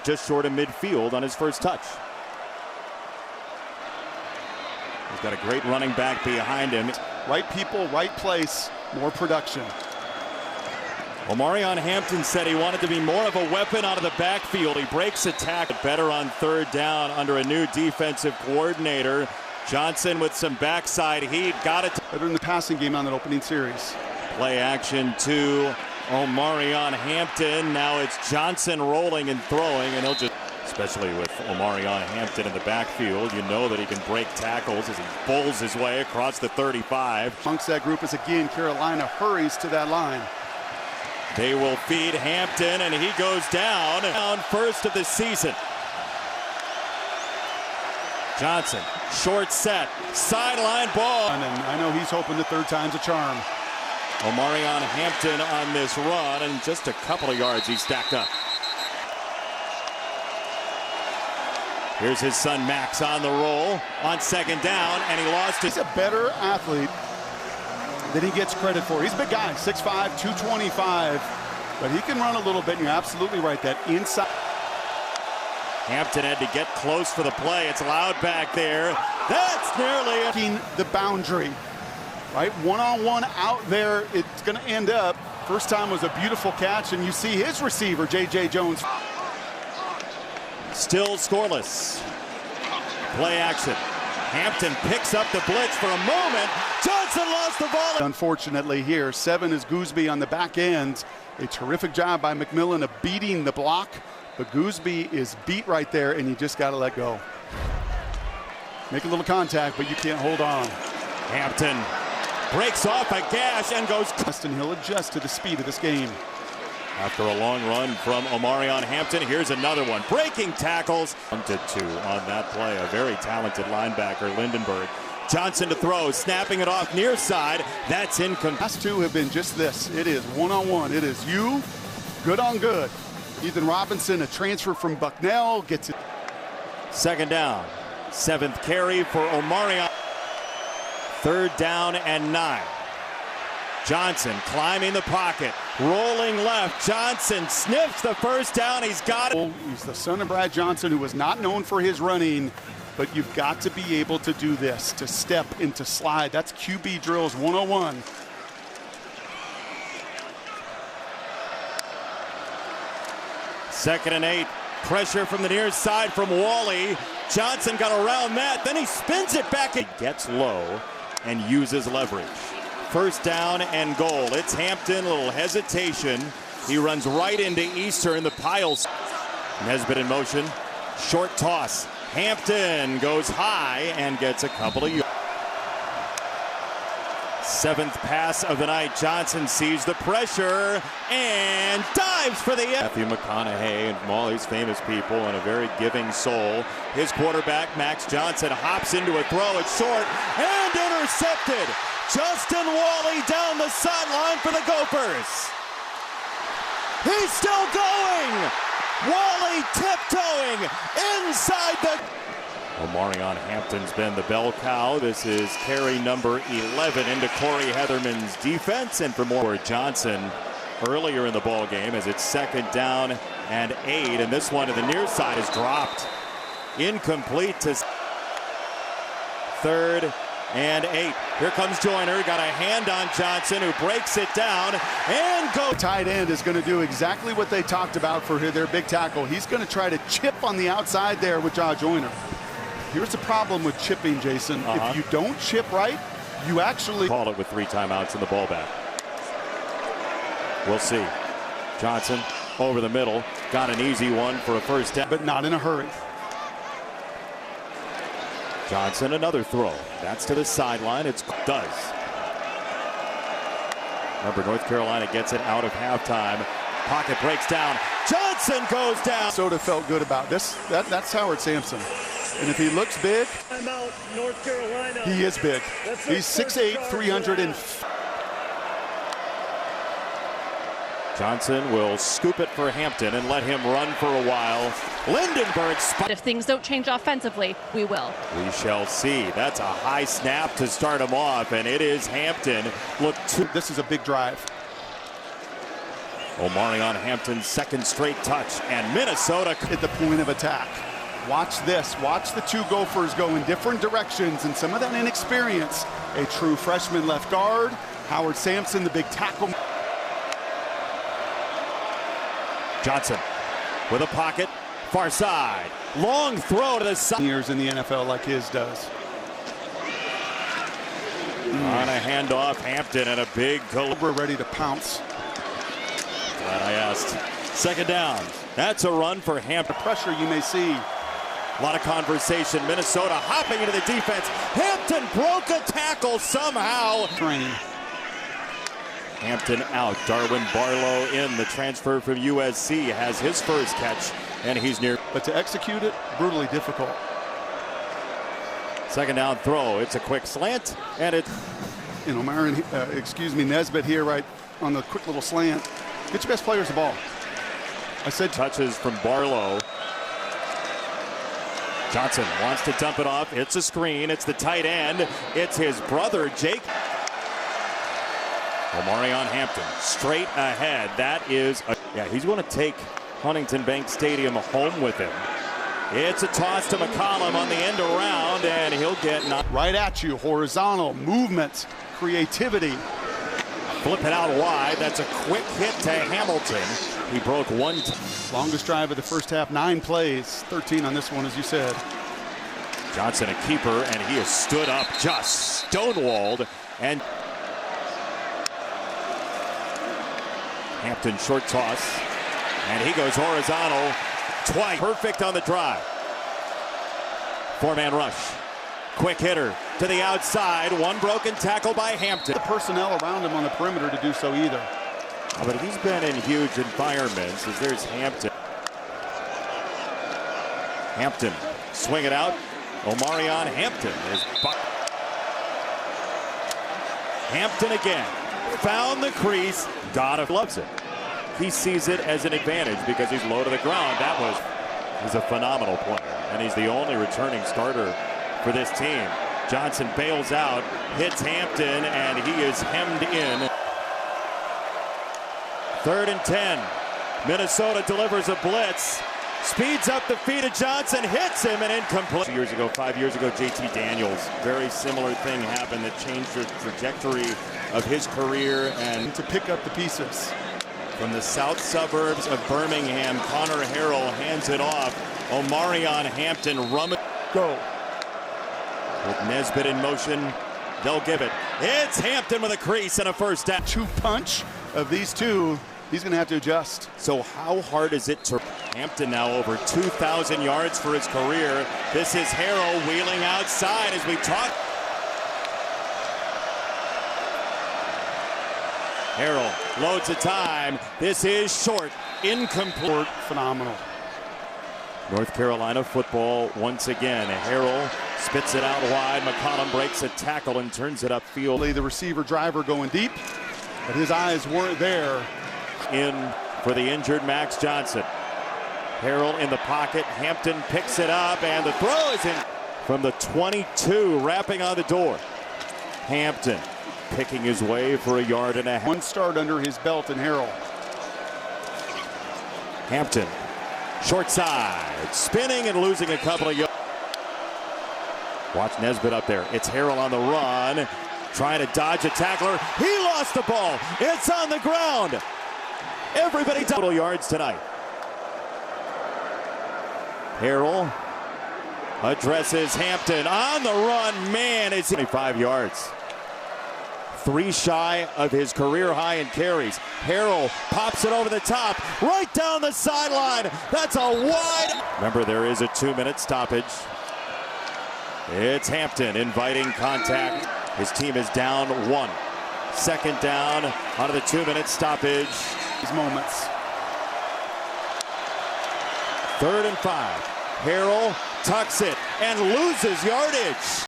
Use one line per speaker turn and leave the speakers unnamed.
just short of midfield on his first touch. He's got a great running back behind him.
Right people, right place, more production.
Omarion Hampton said he wanted to be more of a weapon out of the backfield. He breaks attack better on third down under a new defensive coordinator. Johnson with some backside heat. Got it.
Better in the passing game on that opening series.
Play action to Omarion Hampton. Now it's Johnson rolling and throwing, and he'll just, especially with Omarion Hampton in the backfield, you know that he can break tackles as he bowls his way across the 35.
Amongst that group is again Carolina hurries to that line.
They will feed Hampton, and he goes down first of the season. Johnson, short set, sideline ball.
And I know he's hoping the third time's a charm.
Omarion Hampton on this run, and just a couple of yards he stacked up. Here's his son Max on the roll on second down, and he lost his.
He's a better athlete than he gets credit for. He's a big guy, 6'5", 225, but he can run a little bit, and you're absolutely right, that inside.
Hampton had to get close for the play. It's loud back there. That's nearly
the boundary, right? One-on-one out there, it's going to end up. First time was a beautiful catch, and you see his receiver, J.J. Jones.
Still scoreless. Play action. Hampton picks up the blitz for a moment. Johnson lost the ball.
Unfortunately here, 7 is Gooseby on the back end. A terrific job by McMillan of beating the block, but Gooseby is beat right there, and you just got to let go. Make a little contact, but you can't hold on.
Hampton breaks off a gash and goes.
And he'll adjust to the speed of this game.
After a long run from Omarion Hampton, here's another one. Breaking tackles. 1-2 on that play. A very talented linebacker, Lindenberg. Johnson to throw, snapping it off near side. That's incomplete.
Last two have been just this. It is one-on-one. It is you, good on good. Ethan Robinson, a transfer from Bucknell, gets it.
Second down. 7th carry for Omarion. Third down and 9. Johnson climbing the pocket, rolling left. Johnson sniffs the first down. He's got it.
He's the son of Brad Johnson, who was not known for his running, but you've got to be able to do this, to step and to slide. That's QB drills 101.
Second and 8. Pressure from the near side from Walley. Johnson got around that. Then he spins it back. He gets low and uses leverage. First down and goal. It's Hampton, a little hesitation. He runs right into Eastern, the piles. Nesbitt in motion, short toss. Hampton goes high and gets a couple of yards. 7th pass of the night. Johnson sees the pressure and dives for the end. Matthew McConaughey and all these famous people and a very giving soul. His quarterback, Max Johnson, hops into a throw. It's short and intercepted. Justin Walley down the sideline for the Gophers. He's still going. Walley tiptoeing inside the. Omarion Hampton's been the bell cow. This is carry number 11 into Corey Heatherman's defense, and for more Johnson earlier in the ball game as it's second down and 8, and this one to the near side is dropped. Incomplete to third and 8. Here comes Joyner. Got a hand on Johnson, who breaks it down and goes.
The tight end is going to do exactly what they talked about for their big tackle. He's going to try to chip on the outside there with Jah Joyner. Here's the problem with chipping, Jason. If you don't chip right, you actually
call it with 3 timeouts in the ball back. We'll see. Johnson over the middle. Got an easy one for a first down.
But not in a hurry.
Johnson, another throw. That's to the sideline. It does. Remember, North Carolina gets it out of halftime. Pocket breaks down. Johnson goes down.
Minnesota felt good about this. That's Howard Sampson. And if he looks big,
North Carolina.
He is big. He's 6'8", 300
Johnson will scoop it for Hampton and let him run for a while. Lindenberg spot.
If things don't change offensively, we will.
We shall see. That's a high snap to start him off, and it is Hampton.
This is a big drive.
Omarion Hampton's second straight touch, and Minnesota
at the point of attack. Watch this. Watch the two Gophers go in different directions, and some of that inexperience. A true freshman left guard. Howard Sampson, the big tackle.
Johnson with a pocket, far side, long throw to the side.
Years in the NFL like his does.
On a handoff, Hampton and a big
Cobra ready to pounce.
Glad I asked. Second down. That's a run for Hampton.
The pressure you may see.
A lot of conversation. Minnesota hopping into the defense. Hampton broke a tackle somehow.
Training.
Hampton out. Darwin Barlow in. The transfer from USC has his first catch, and he's near.
But to execute it, brutally difficult.
Second down throw. It's a quick slant, and it.
And Omarion, Nesbitt here right on the quick little slant. Get your best players the ball. I said
touches from Barlow. Johnson wants to dump it off. It's a screen. It's the tight end. It's his brother, Jake. Omarion Hampton straight ahead. That is, he's going to take Huntington Bank Stadium home with him. It's a toss to McCollum on the end around, and he'll get
right at you. Horizontal movement, creativity.
Flip it out wide. That's a quick hit to Hamilton. He broke one.
Longest drive of the first half, 9 plays, 13 on this one, as you said.
Johnson, a keeper, and he has stood up, just stonewalled. And Hampton short toss, and he goes horizontal twice. Perfect on the drive. 4-man rush. Quick hitter to the outside. One broken tackle by Hampton.
The personnel around him on the perimeter to do so either.
But he's been in huge environments as there's Hampton. Hampton swing it out. Omarion Hampton is Hampton again. Found the crease. Gotta loves it. He sees it as an advantage because he's low to the ground. He's a phenomenal player, and he's the only returning starter for this team. Johnson bails out, hits Hampton, and he is hemmed in. 3rd and 10. Minnesota delivers a blitz. Speeds up the feet of Johnson, hits him, and incomplete. 5 years ago, JT Daniels. Very similar thing happened that changed the trajectory of his career. And
to pick up the pieces.
From the south suburbs of Birmingham, Connor Harrell hands it off. Omarion Hampton
Go.
With Nesbitt in motion, they'll give it. It's Hampton with a crease and a first down.
2 punch of these two. He's going to have to adjust.
So how hard is it to Hampton now over 2,000 yards for his career. This is Harrell wheeling outside as we talk. Harrell loads of time. This is short, incomplete.
Phenomenal.
North Carolina football once again. Harrell spits it out wide. McCollum breaks a tackle and turns it upfield.
The receiver driver going deep, but his eyes weren't there.
In for the injured Max Johnson. Harrell in the pocket. Hampton picks it up, and the throw is in from the 22, wrapping on the door. Hampton picking his way for a yard and a half.
1 start under his belt in Harrell.
Hampton, short side, spinning and losing a couple of yards. Watch Nesbitt up there. It's Harrell on the run, trying to dodge a tackler. He lost the ball. It's on the ground. Everybody total yards tonight. Harrell addresses Hampton on the run. Man, it's 25 yards. 3 shy of his career high in carries. Harrell pops it over the top, right down the sideline. That's a wide. Remember, there is a 2-minute stoppage. It's Hampton inviting contact. His team is down 1. 2nd down out of the 2-minute stoppage.
These moments.
3rd and 5. Harrell tucks it and loses yardage.